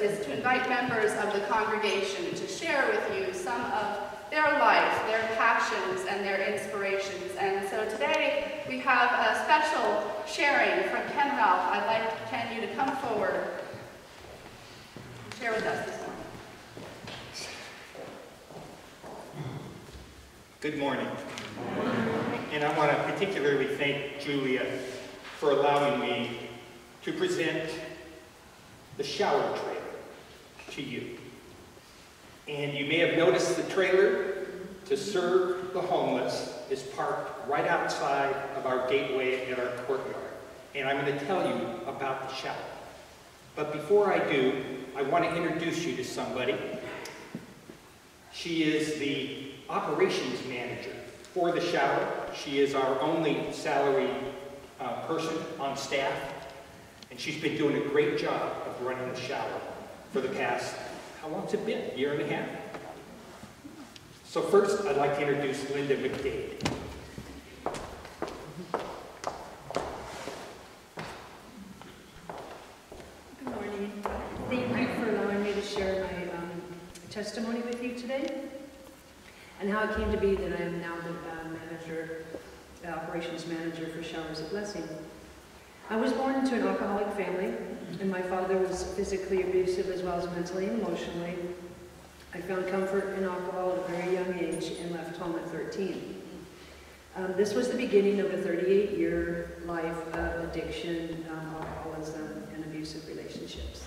is to invite members of the congregation to share with you some of their life, their passions, and their inspirations. And so today we have a special sharing from Kenralph. I'd like Ken you to come forward and share with us this morning. Good morning. And I want to particularly thank Julia for allowing me to present the shower trailer to you. And you may have noticed the trailer to serve the homeless is parked right outside of our gateway at our courtyard. And I'm going to tell you about the shower. But before I do, I want to introduce you to somebody. She is the operations manager for the shower. She is our only salaried person on staff, and she's been doing a great job of running the shower for the past, how long's it been? Year and a half? So first, I'd like to introduce Linda McDade. Good morning. Thank you for allowing me to share my testimony with you today, and how it came to be that I am now the operations manager for Showers of Blessing. I was born into an alcoholic family, and my father was physically abusive as well as mentally and emotionally. I found comfort in alcohol at a very young age and left home at 13. This was the beginning of a 38-year life of addiction, alcoholism, and abusive relationships.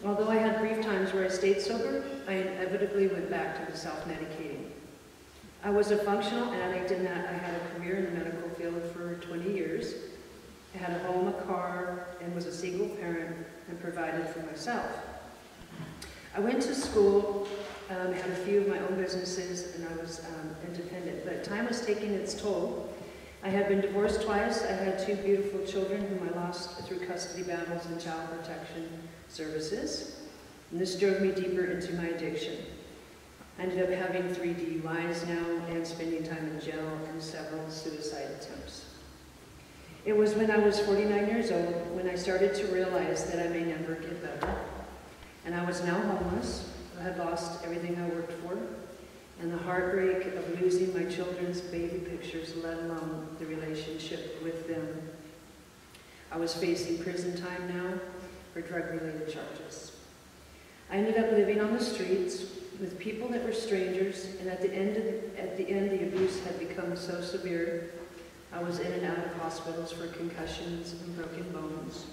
Although I had brief times where I stayed sober, I inevitably went back to the self-medicating. I was a functional addict in that I had a career in the medical field for 20 years. I had a home, a car, and was a single parent and provided for myself. I went to school, had a few of my own businesses, and I was independent, but time was taking its toll. I had been divorced twice. I had 2 beautiful children whom I lost through custody battles and child protection services, and this drove me deeper into my addiction. I ended up having 3 DUIs now and spending time in jail and several suicide attempts. It was when I was 49 years old when I started to realize that I may never get better. And I was now homeless. I had lost everything I worked for, and the heartbreak of losing my children's baby pictures, let alone the relationship with them. I was facing prison time now for drug-related charges. I ended up living on the streets with people that were strangers, and at the end, the abuse had become so severe. I was in and out of hospitals for concussions and broken bones.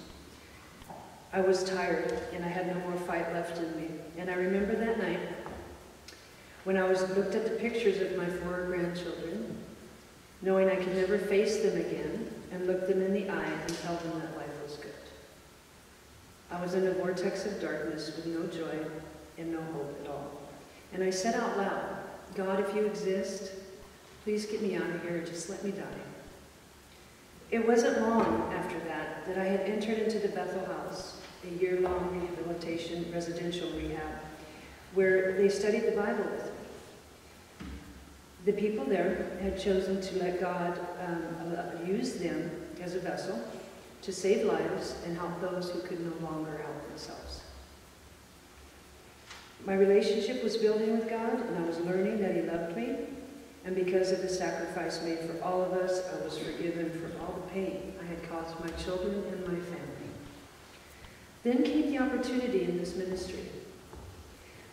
I was tired, and I had no more fight left in me. And I remember that night when I looked at the pictures of my 4 grandchildren, knowing I could never face them again, and look them in the eye and tell them that life was good. I was in a vortex of darkness with no joy and no hope at all. And I said out loud, God, if you exist, please get me out of here, just let me die. It wasn't long after that I had entered into the Bethel House, a year-long rehabilitation residential rehab, where they studied the Bible with me. The people there had chosen to let God use them as a vessel to save lives and help those who could no longer help themselves. My relationship was building with God, and I was learning that He loved me, and because of the sacrifice made for all of us, I was forgiven for all the pain I had caused my children and my family. Then came the opportunity in this ministry,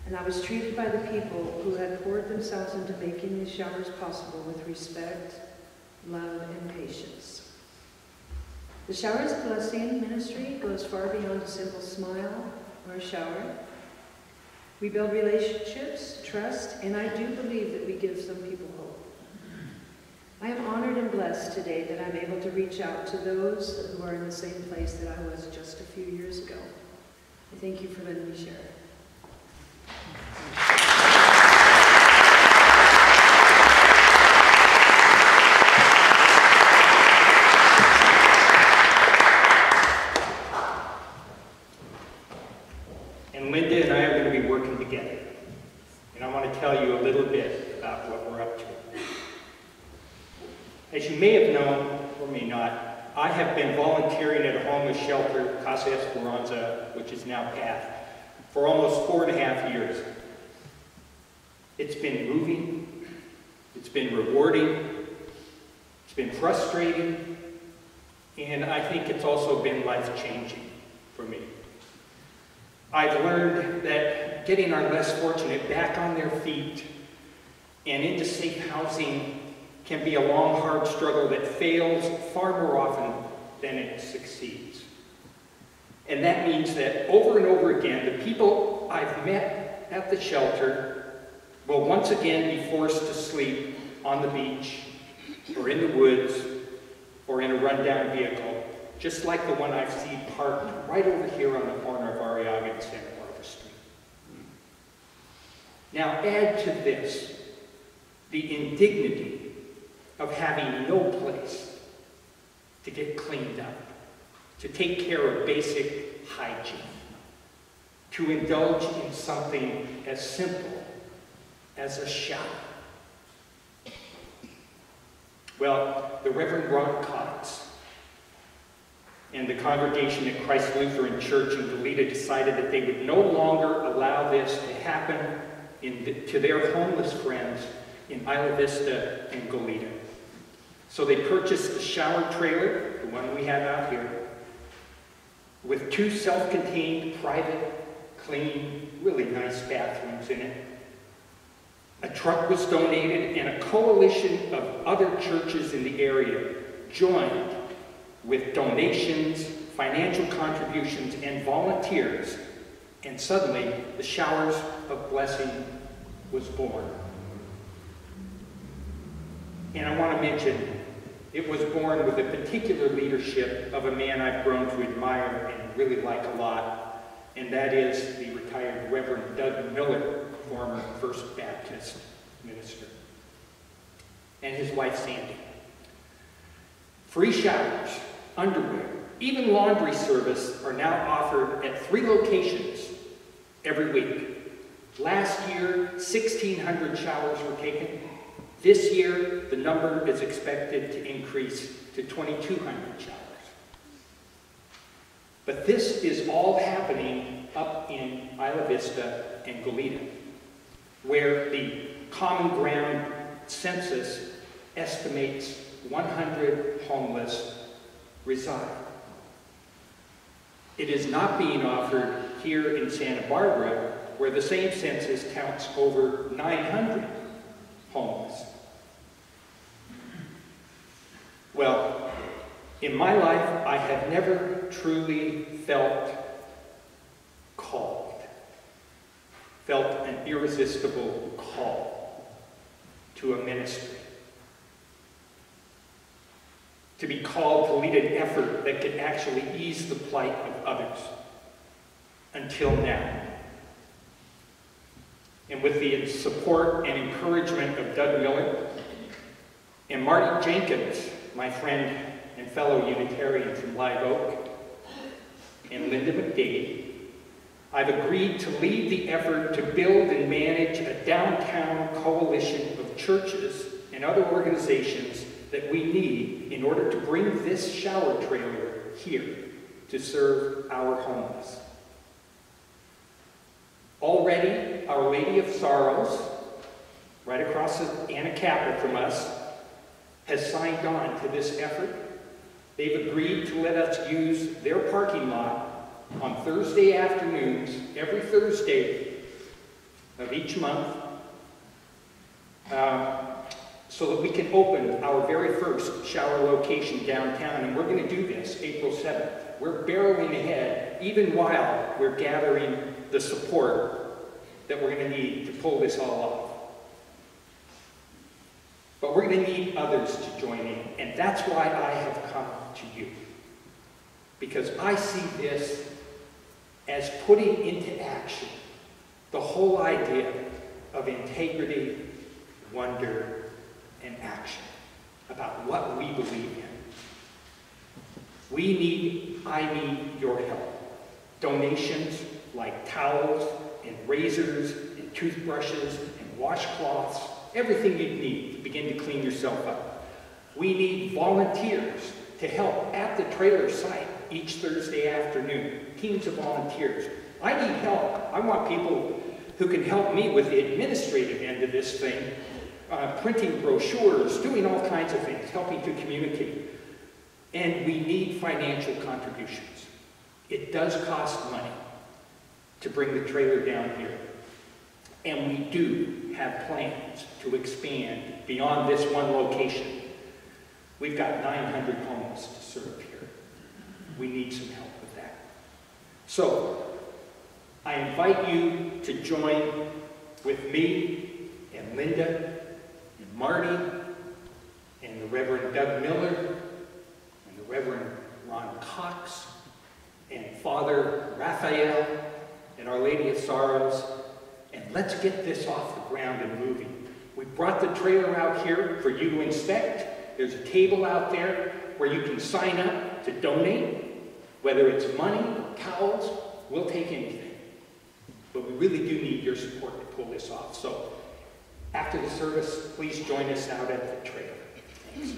and I was treated by the people who had poured themselves into making these showers possible with respect, love, and patience. The Showers of Blessing ministry goes far beyond a simple smile or a shower. We build relationships, trust, and I do believe that we give some people hope. I am honored and blessed today that I'm able to reach out to those who are in the same place that I was just a few years ago. I thank you for letting me share. And Linda and I are going to be working together. And I want to tell you a little bit about what we're up to. As you may have known, or may not, I have been volunteering at a homeless shelter, Casa Esperanza, which is now PATH, for almost 4.5 years. It's been moving, it's been rewarding, it's been frustrating, and I think it's also been life-changing for me. I've learned that getting our less fortunate back on their feet and into safe housing can be a long, hard struggle that fails far more often than it succeeds. And that means that over and over again, the people I've met at the shelter will once again be forced to sleep on the beach, or in the woods, or in a rundown vehicle, just like the one I've seen parked right over here on the corner of Arriaga and Santa Barbara Street. Now add to this the indignity of having no place to get cleaned up, to take care of basic hygiene, to indulge in something as simple as a shower. Well, the Reverend Ron Cox and the congregation at Christ Lutheran Church in Goleta decided that they would no longer allow this to happen to their homeless friends in Isla Vista and Goleta. So they purchased a shower trailer, the one we have out here, with 2 self-contained, private, clean, really nice bathrooms in it. A truck was donated, and a coalition of other churches in the area joined with donations, financial contributions, and volunteers, and suddenly the Showers of Blessing was born. And I want to mention, it was born with the particular leadership of a man I've grown to admire and really like a lot, and that is the retired Reverend Doug Miller, former First Baptist minister, and his wife Sandy. Free showers, underwear, even laundry service are now offered at 3 locations every week. Last year, 1,600 showers were taken. This year, the number is expected to increase to 2,200 showers. But this is all happening up in Isla Vista and Goleta, where the Common Ground census estimates 100 homeless reside. It is not being offered here in Santa Barbara, where the same census counts over 900 homeless. Well, in my life, I have never truly felt called, felt an irresistible call to a ministry, to be called to lead an effort that could actually ease the plight of others, until now. And with the support and encouragement of Doug Miller and Marty Jenkins, my friend and fellow Unitarian from Live Oak, and Linda McDade, I've agreed to lead the effort to build and manage a downtown coalition of churches and other organizations that we need in order to bring this shower trailer here to serve our homeless. Already, Our Lady of Sorrows, right across the Anacapa from us, has signed on to this effort. They've agreed to let us use their parking lot on Thursday afternoons, every Thursday of each month, so that we can open our very first shower location downtown. And we're going to do this April 7th. We're barreling ahead, even while we're gathering the support that we're going to need to pull this all off. But we're going to need others to join in, and that's why I have come to you. Because I see this as putting into action the whole idea of integrity, wonder, and action about what we believe in. I need your help. Donations like towels and razors and toothbrushes and washcloths, everything you need to begin to clean yourself up. We need volunteers to help at the trailer site each Thursday afternoon, teams of volunteers. I need help. I want people who can help me with the administrative end of this thing, printing brochures, doing all kinds of things, helping to communicate. And we need financial contributions. It does cost money to bring the trailer down here. And we do have plans to expand beyond this one location. We've got 900 homes to serve here. We need some help with that. So, I invite you to join with me and Linda and Marty and the Reverend Doug Miller and the Reverend Ron Cox and Father Raphael and Our Lady of Sorrows, and let's get this off the ground and moving. We brought the trailer out here for you to inspect. There's a table out there where you can sign up to donate, whether it's money or towels. We'll take anything. But we really do need your support to pull this off. So after the service, please join us out at the trailer. Thanks.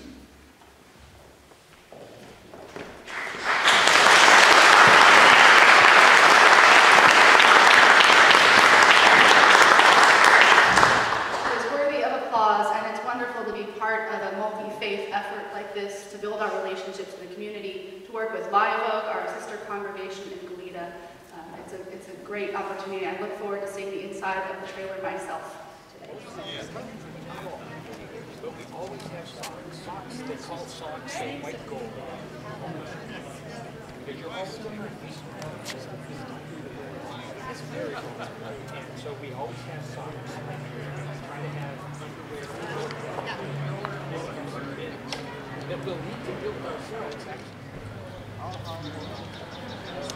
Part of a multi-faith effort like this to build our relationships in the community, to work with Live Oak, our sister congregation in Goleta. It's a great opportunity. I look forward to seeing the inside of the trailer myself today. But we always have socks. Socks, they call socks, they might go. Because you're always doing your feet. It's very cold. And so we always have socks. Try to have underwear. That we'll need to build ourselves, actually.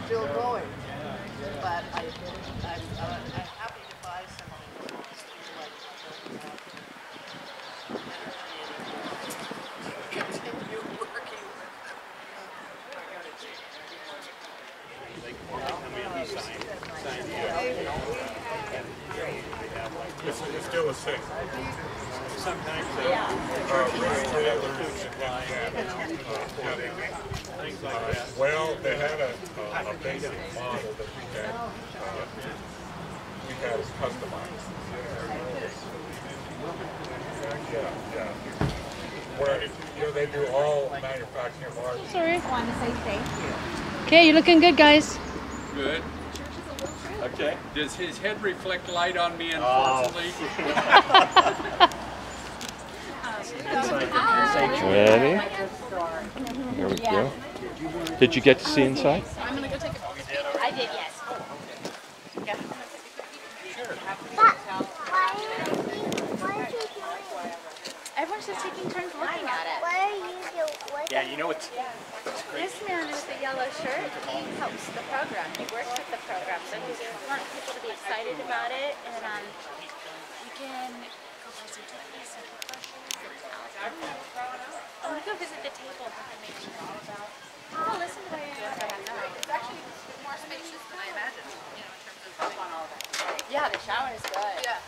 Still going, but I'm happy to buy something like continue working with It's still a thing. Sometimes things like that. Well, they had a basic model that we had customized. Yeah. Where they do all manufacturing parts. Sorry. I want to say thank you. Okay, you're looking good, guys. Good. Okay. Does his head reflect light on me, unfortunately? Ready? Here we go. Did you get to see inside? I'm going to go take a picture. I did, yes. Yeah. Everyone's just taking turns looking at it. What are you doing? Yeah, you know it's This man with the yellow shirt, he helps the program. He works with the program, so he wants people to be excited about it, and we can go buy some cookies and I want to go visit the table to make sure all about. Oh, listen to what I have. It's actually more spacious than I imagined, in terms of up on all that. Yeah, the shower is good. Yeah.